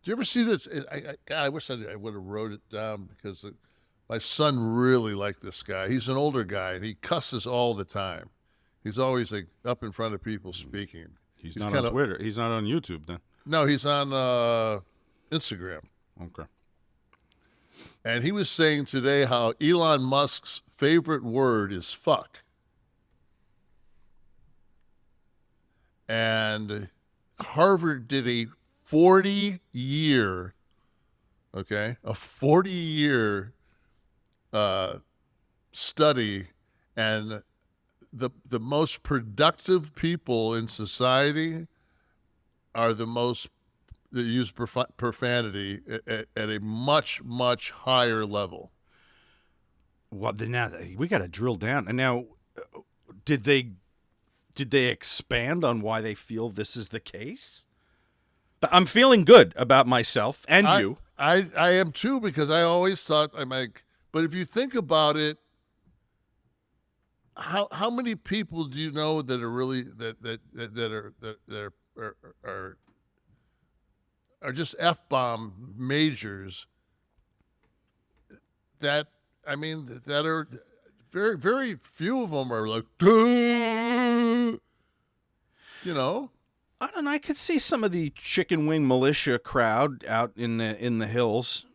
Do you ever see this? God, I wish I would have wrote it down because my son really liked this guy. He's an older guy, and he cusses all the time. He's always like up in front of people speaking. He's not on Twitter. He's not on YouTube then. No, he's on Instagram. Okay. And he was saying today how Elon Musk's favorite word is fuck. And Harvard did a 40-year study, and the most productive people in society are the most that use profanity at a much, much higher level. Well, then now we got to drill down. And now, did they expand on why they feel this is the case? But I'm feeling good about myself and you. I am too, because I always thought I'm like, but if you think about it, how many people do you know that are really that are just F-bomb majors? That are very, very few of them are like, you know. I don't know. I could see some of the chicken wing militia crowd out in the hills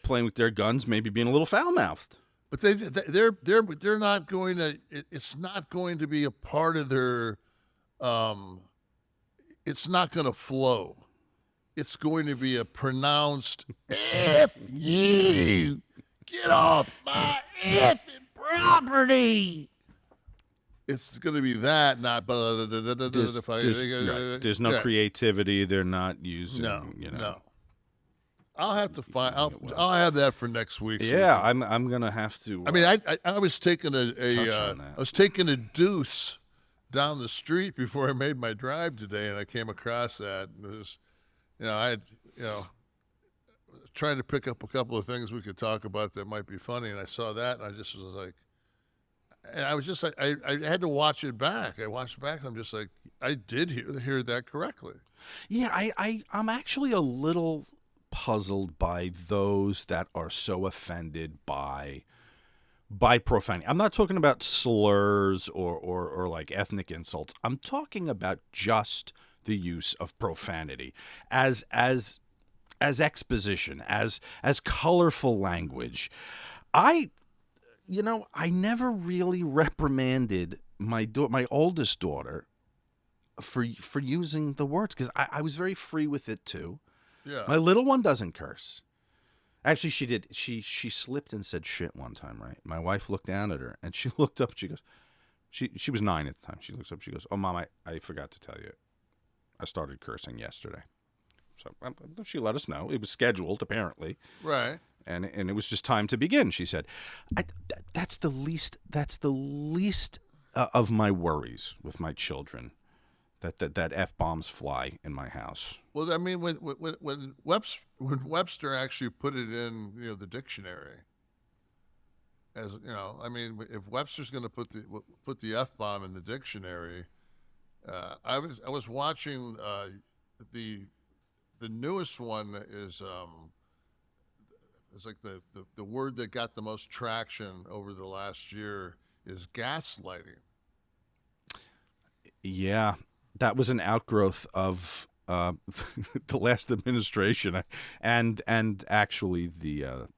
playing with their guns, maybe being a little foul mouthed. But they're not going to. It's not going to be a part of their. It's not going to flow. It's going to be a pronounced "F you, get off my effing property." It's going to be that, not. There's no creativity. They're not using. No. I'll have to find. I'll have that for next week. Yeah, I'm gonna have to. I mean, I was taking I was taking a deuce down the street before I made my drive today, and I came across that. And it was, trying to pick up a couple of things we could talk about that might be funny, and I saw that, and I just was like, and I was just like, I had to watch it back. I watched it back, and I'm just like, I did hear that correctly. Yeah, I'm actually a little puzzled by those that are so offended by profanity. I'm not talking about slurs or like ethnic insults. I'm talking about just the use of profanity as exposition, as colorful language. I never really reprimanded my oldest daughter for using the words, because I was very free with it too. Yeah. My little one doesn't curse. Actually, she did. She slipped and said shit one time, right? My wife looked down at her, and she looked up. She goes, she was 9 at the time. She looks up. She goes, "Oh, Mom, I forgot to tell you. I started cursing yesterday." So she let us know. It was scheduled, apparently. Right. And it was just time to begin, she said. That's the least of my worries with my children. That F-bombs fly in my house. Well, I mean, when Webster actually put it in, the dictionary, as I mean, if Webster's going to put the F-bomb in the dictionary, I was watching the newest one is it's like the word that got the most traction over the last year is gaslighting. Yeah. That was an outgrowth of the last administration, and actually the